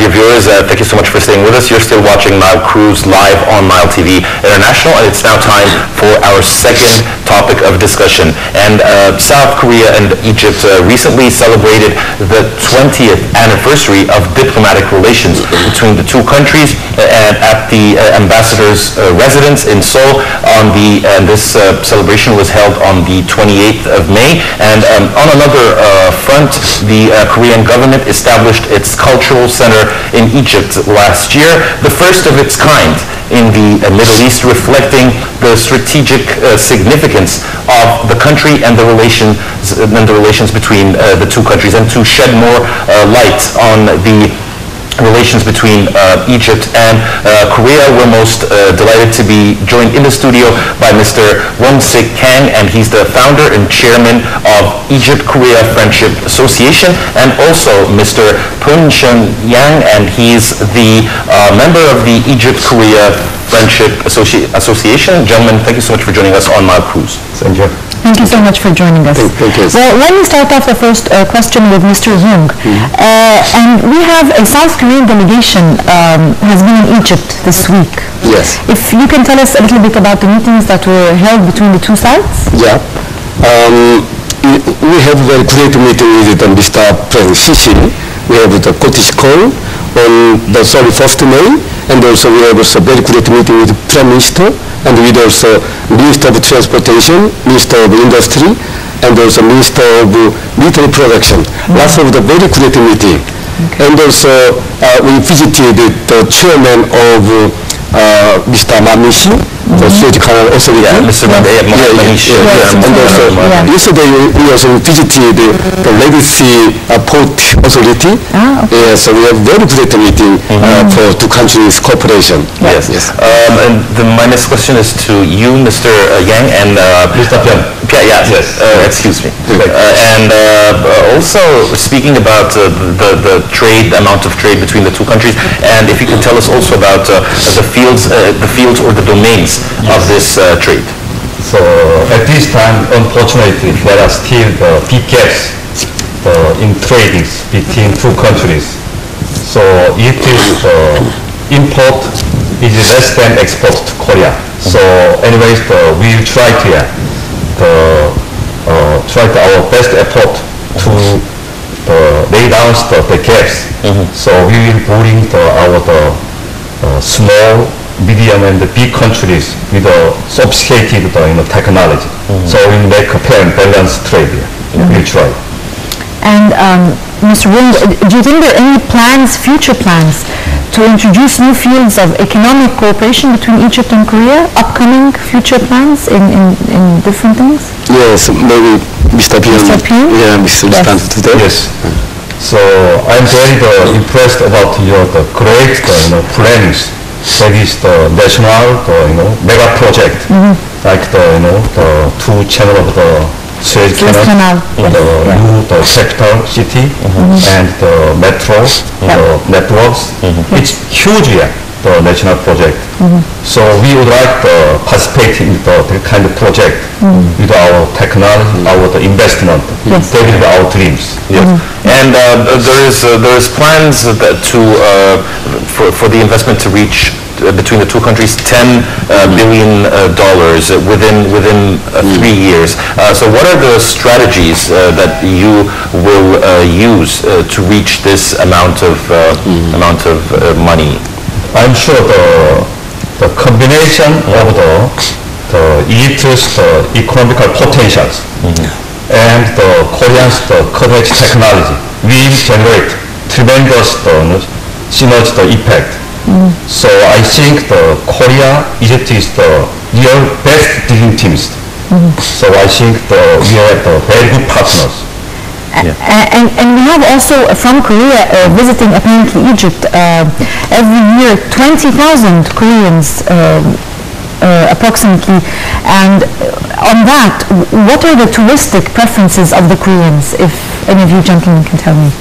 dear viewers, thank you so much for staying with us. You're still watching Nile Cruise live on Nile TV International, and it's now time for our second topic of discussion. And South Korea and Egypt recently celebrated the 20th anniversary of diplomatic relations between the two countries, and at the ambassador's residence in Seoul. And this celebration was held on the 28th of May. And on another front, the Korean government established its cultural center in Egypt last year, the first of its kind in the Middle East, reflecting the strategic significance of the country and the relations between the two countries, and to shed more light on the relations between Egypt and Korea. We're most delighted to be joined in the studio by Mr. Won-Sik Kang, and he's the founder and chairman of Egypt-Korea Friendship Association, and also Mr. Poon Shun Yang, and he's the member of the Egypt-Korea Friendship Association. Gentlemen, thank you so much for joining us on Nile Cruise. Thank you. Thank you so much for joining us. Thank you. Well, let me start off the first question with Mr. Young. And we have a South Korean delegation has been in Egypt this week. Yes. If you can tell us a little bit about the meetings that were held between the two sides? Yeah. We have a very great meeting with Mr. President Sisi. We have the Scottish call on the 31st May, and also we have a very great meeting with Prime Minister, and with also Minister of Transportation, Minister of Industry, and also Minister of Military Production. Lots of the very great meeting. And also we visited the chairman of Mr. Manishi, the Suez Canal Authority. Yeah, Mr. Manishi. And also yesterday we also visited the Legacy Port Authority. Okay. So we have very great meeting for two countries cooperation. Yes. And my next question is to you, Mr. Yang, and Mr. Pyong. Yes. Excuse me. And also speaking about the trade, amount of trade between the two countries, and if you can tell us also about the fields or the domains of this trade. So at this time, unfortunately, there are still big gaps in tradings between two countries. So it is import is less than export to Korea. So anyways, we will try our best effort to lay down the gaps. So we will bring our small, medium, and big countries with sophisticated technology. So we make a fair and balanced trade here. We'll try. And Mr. Wong, do you think there are any plans, future plans, to introduce new fields of economic cooperation between Egypt and Korea? Upcoming future plans in different things? Yes, maybe Mr. Pyong. Mr. Pyong? Yeah, Mr. Stand today. Yes. So I'm very impressed about your great plannings. That is the national, mega project, like the two channel of the Suez Canal, the capital city, and the metro, the networks. It's huge here, the national project. So we would like to participate in the kind of project with our technology, our investment. That will be our dreams. Yes. And there is plans for the investment to reach between the two countries $10 billion within 3 years. So what are the strategies that you will use to reach this amount of money? I'm sure the combination of the Egypt's economical potentials and the Korean's cutting-edge technology will generate tremendous synergy effect. So I think Korea, Egypt is the real best dream teams. So I think we are very good partners. And we have also from Korea visiting apparently Egypt every year 20,000 Koreans approximately. And on that, what are the touristic preferences of the Koreans, if any of you gentlemen can tell me?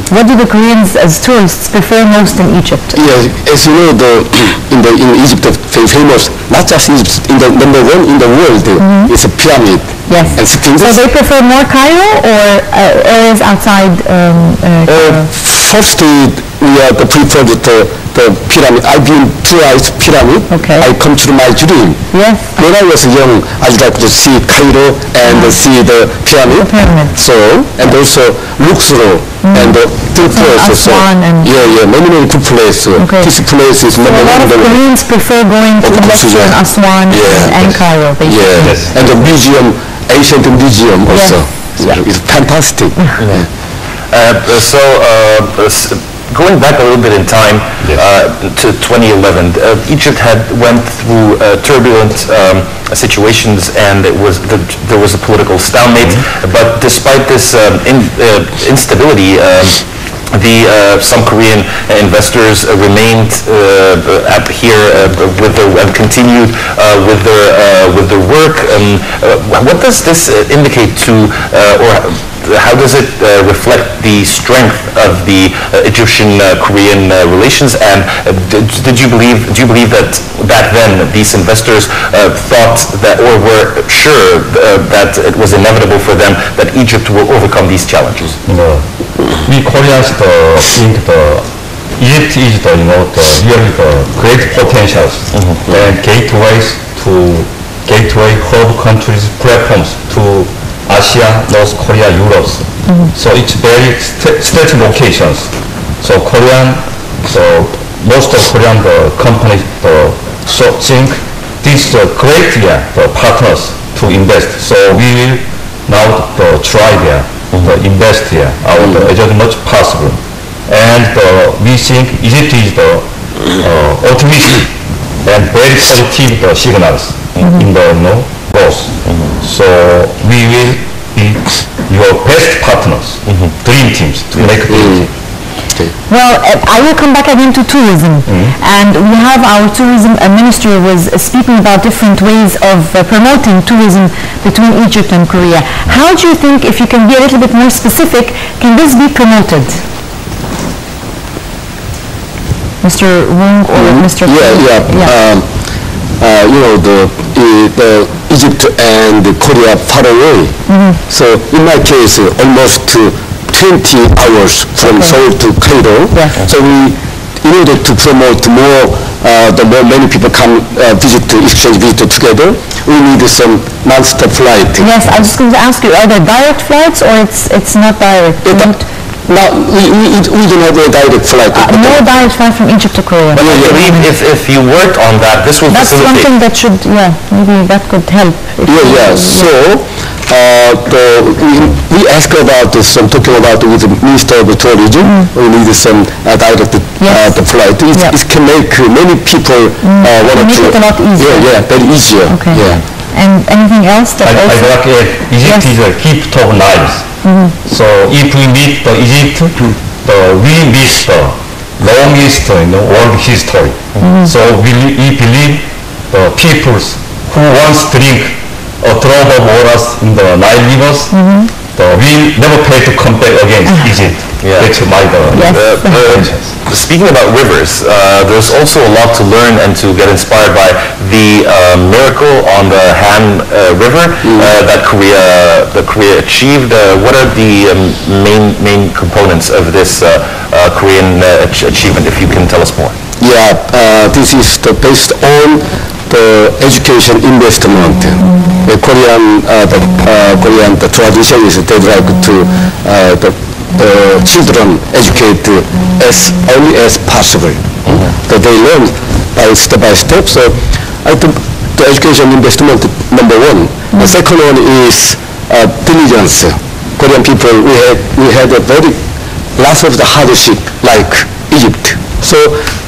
What do the Koreans as tourists prefer most in Egypt? Yes, as you know, in Egypt, famous, not just Egypt, in the number one in the world is a pyramid. Yes. And Sphinx. So they prefer more Cairo or areas outside Cairo? First, we prefer the pyramid. I've been twice pyramid. Okay. I come to my dream. Yes. When I was young, I'd like to see Cairo and see the pyramid. The pyramid. So, and also Luxor and the two places. Aswan and- many good places. Okay. This place is So a lot of Koreans prefer going to Luxor and Aswan and Cairo, basically. Yes. And the museum, ancient museum also. It's fantastic. Going back a little bit in time to 2011, Egypt had went through turbulent situations, and there was a political stalemate. But despite this instability, some Korean investors remained here and continued with their work. What does this indicate to, or how does it reflect the strength of the Egyptian-Korean relations? And do you believe that back then these investors thought that, or were sure that it was inevitable for them that Egypt will overcome these challenges? We Koreans think Egypt is really the great potentials and gateways to hub countries, platforms to Asia, North Korea, Europe. So it's very strategic locations. So most of Korean companies think this is a great partners to invest. So we will now try there, invest here, as much possible. And we think Egypt is the optimistic and very positive signals in the growth. So we will be your best partners, dream teams to make it. Well, I will come back again to tourism. And we have our tourism minister was speaking about different ways of promoting tourism between Egypt and Korea. How do you think, if you can be a little bit more specific, can this be promoted? Mr. Wong or Mr. the Egypt and Korea far away. So in my case, almost 20 hours from Seoul to Cairo. So in order to promote more, the more many people come exchange visit together, we need some non-stop flight. Yes, I was going to ask you, are there direct flights or it's not direct? Now, we don't have a direct flight. No direct flight from Egypt to Korea. But I believe if you worked on that, this will That's facilitate. something that should, maybe that could help. So, we asked about this, talking about with the Minister of Tourism, we need some direct the flight. It can make many people want to... Make it a lot easier. Very easier. Okay. And anything else that I also... like it. Egypt is a gift of lives. So if we meet the Egypt, we miss the longest world history. So we believe the peoples who once drink a drop of water in the Nile rivers, we never pay to come back again Egypt. That's my Speaking about rivers, there's also a lot to learn and to get inspired by the miracle on the Han River that Korea achieved. What are the main components of this Korean achievement, if you can tell us more? This is based on the education investment. The Korean tradition is they like to the children educate as early as possible. That they learn step by step. So I think the education investment, number one. The second one is diligence. Korean people, we had a very lots of the hardship like Egypt. So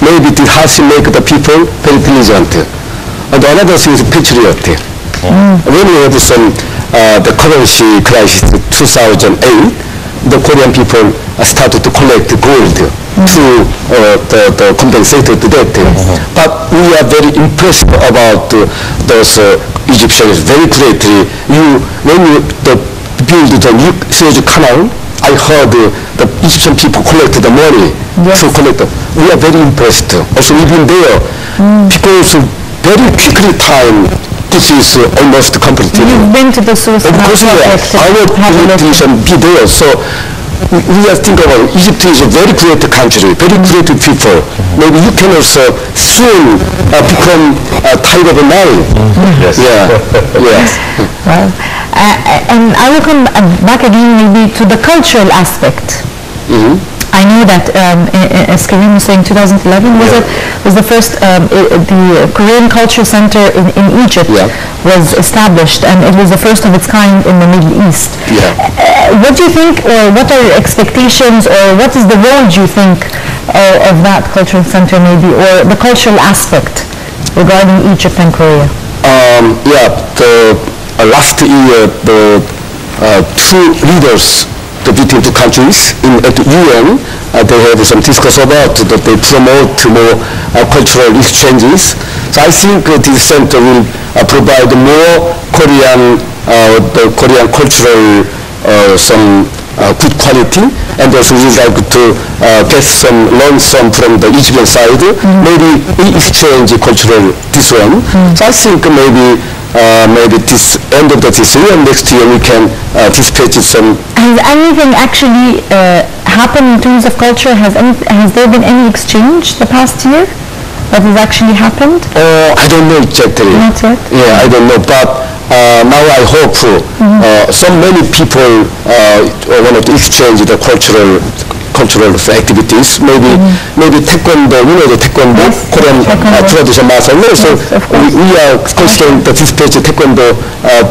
maybe the hardship make the people very diligent. And another thing is patriot. When we have some the currency crisis 2008, the Korean people started to collect gold to the compensate to that. But we are very impressed about those Egyptians very greatly. When you build the new Suez Canal, I heard the Egyptian people collect the money to collect. We are very impressed. Also, we've been there because very quickly time. This is almost completely. You've been to the Suez Canal project. Our politicians be there. So we are thinking about Egypt is a very great country, very creative people. Maybe you can also soon become a type of a man. Yes. Yeah. Yes. Well, and I will come back again maybe to the cultural aspect. I know that, as Karim was saying, 2011 was the first, the Korean Culture Center in Egypt was established, and it was the first of its kind in the Middle East. What do you think, or what are your expectations, or what is the role, do you think, of that cultural center maybe, or the cultural aspect regarding Egypt and Korea? Last year, the two leaders between two countries at the UN, they have some discussion about that they promote more cultural exchanges. So I think this center will provide more Korean, the Korean cultural some good quality, and also we would like to learn some from the Egyptian side. Maybe we exchange cultural this one. So I think maybe this end of this year and next year we can dispatch some. Has anything actually happened in terms of culture? Has there been any exchange the past year that has actually happened? I don't know exactly. Not yet? Yeah, I don't know, but now I hope so many people want to exchange the cultural activities. Maybe taekwondo, you know the taekwondo, Korean traditional martial law. So we are considering the dispatch taekwondo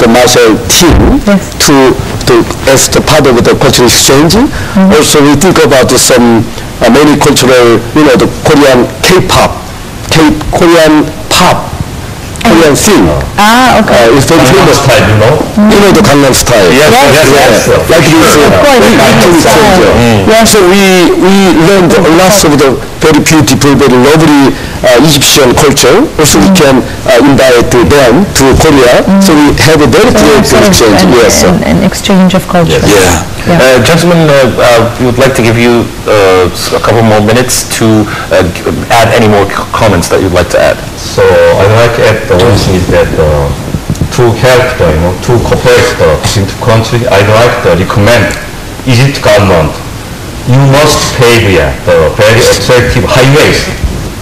the martial team to as the part of the cultural exchange. Also we think about some many cultural, you know, the Korean K-pop, Korean pop, Korean thing. Okay. It's very Gangnam famous. Style, you know? You know the Gangnam Style. Yes. Like this. Of course. So we learned lots of the very beautiful, very lovely Egyptian culture. Also we can invite them to Korea. So we have a very great exchange. An exchange of culture. Gentlemen, we would like to give you a couple more minutes to add any more comments that you'd like to add. So I like to add one thing is that to help to cooperate between two countries, I'd like to recommend Egypt government. You must pave the very attractive highways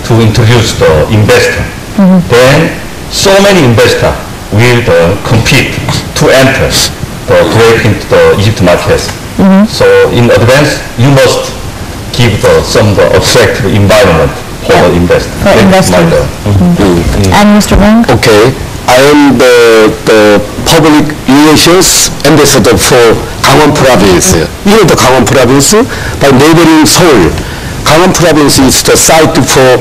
to introduce the investor. Then so many investors will compete to enter the break into the Egypt markets. So in advance, you must give some attractive environment for the investor. For investors. And Mr. Wong? Okay. I am the public relations ambassador for Gangwon province. You know the Gangwon province by neighboring Seoul. Gangwon province is the site for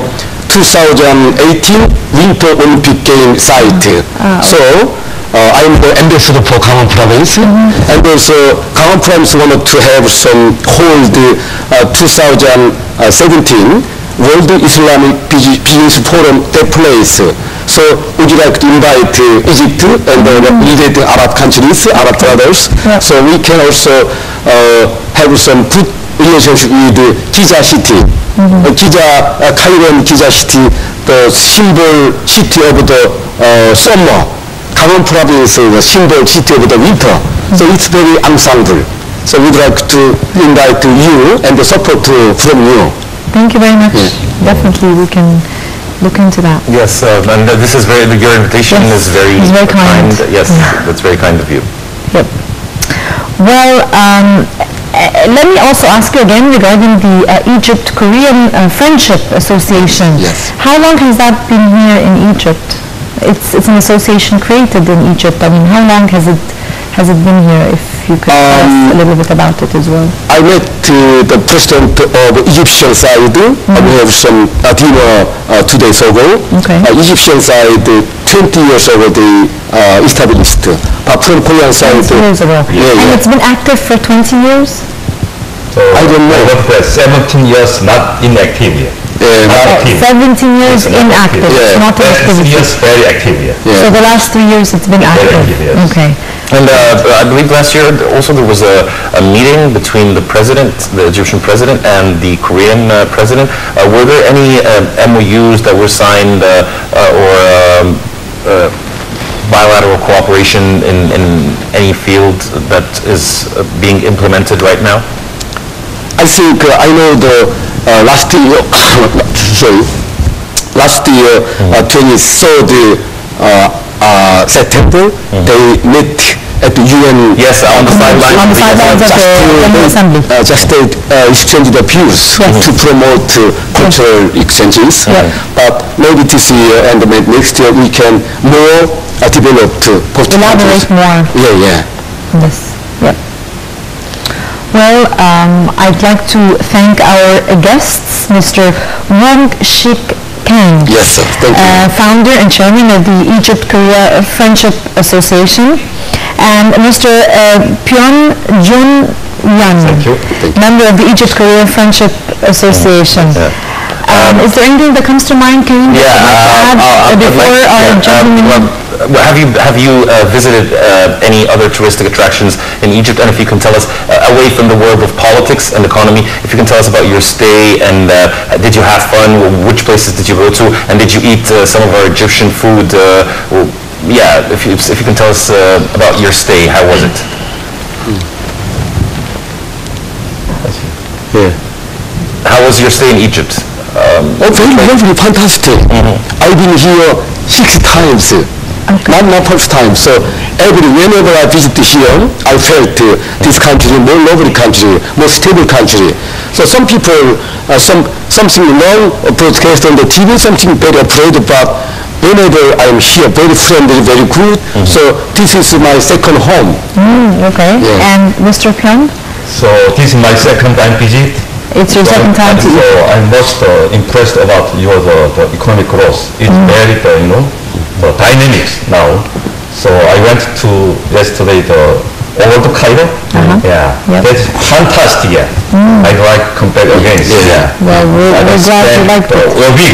2018 Winter Olympic Game site. So I am the ambassador for Gangwon province, and also Gangwon province wanted to have some hold 2017 World Islamic Business Forum that place. So would you like to invite Egypt and the related Arab countries, Arab brothers? So we can also have some good relationship with Giza city. Cairo Giza city, the symbol city of the summer. Gangwon province is the symbol city of the winter. So it's very ensemble. So we'd like to invite you and the support from you. Thank you very much. Definitely we can look into that. Yes, and this is your invitation is very kind. Yes, that's very kind of you. Yep. Well, let me also ask you again regarding the Egypt-Korean Friendship Association. Yes. How long has that been here in Egypt? It's an association created in Egypt. I mean, how long has it been here? If you could tell us a little bit about it as well. I met the president of Egyptian side. We have some dinner 2 days ago. Okay. Egyptian side 20 years ago they established. But from Korean side, 20 years ago. And it's been active for 20 years? So I don't know. I worked 17 years not inactive yet. Not active. 17 years inactive. It's not an Last 3 activity. years very active yet. So the last 3 years it's been active. active, yes. Okay. And I believe last year also there was a meeting between the president, the Egyptian president, and the Korean president. Were there any MOUs that were signed or bilateral cooperation in any field that is being implemented right now? I think I know the last year, sorry, last year, 23rd September, they met at the UN. Yes, on the sidelines. On the sidelines of the General Assembly. Just exchange the views to promote cultural exchanges. But maybe this year and maybe next year we can more develop both countries. Elaborate more. Yeah. Yes. Yep. Well, I'd like to thank our guests, Mr. Wong Sik Kang, Yes, sir. Thank you. founder and chairman of the Egypt-Korea Friendship Association, and Mr. Pyeon Jun Yan, Thank you. member of the Egypt-Korea Friendship Association. Is there anything that comes to mind, Karim, that you'd like to add before our gentlemen? Have you visited any other touristic attractions in Egypt? And if you can tell us, away from the world of politics and economy, if you can tell us about your stay and did you have fun? Which places did you go to? And did you eat some of our Egyptian food? If you can tell us about your stay, how was it? Yeah. How was your stay in Egypt? Very lovely, fantastic. I've been here 6 times. Not my first time. So whenever I visit here, I felt this country more lovely country, more stable country. So some people, something wrong broadcast on the TV, something very afraid, but whenever I'm here, very friendly, very good. So this is my second home. Okay. Yeah. And Mr. Pyeon? So this is my second time visit. It's your second time to So I'm most impressed about your the economic growth. It's very the dynamics now. So I went to yesterday the old Cairo. Yeah, Yep. that's fantastic. Yeah, I'd like to come back again. Yeah. Well, we're glad you liked it. We're big.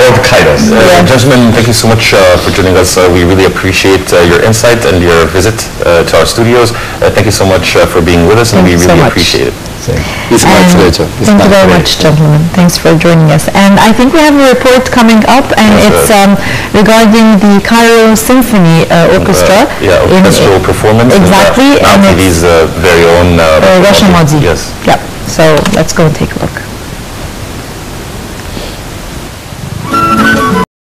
Old Cairo. Gentlemen, thank you so much for joining us. We really appreciate your insight and your visit to our studios. Thank you so much for being with us, and Thank we you so really much. appreciate it. It's my And pleasure. It's thank my you very pleasure. much, gentlemen. Thanks for joining us. And I think we have a report coming up, and it's regarding the Cairo Symphony Orchestra. Orchestral performance. Exactly, And and Now TV's very own Russian Modi. Yes. Yep. So let's go and take a look.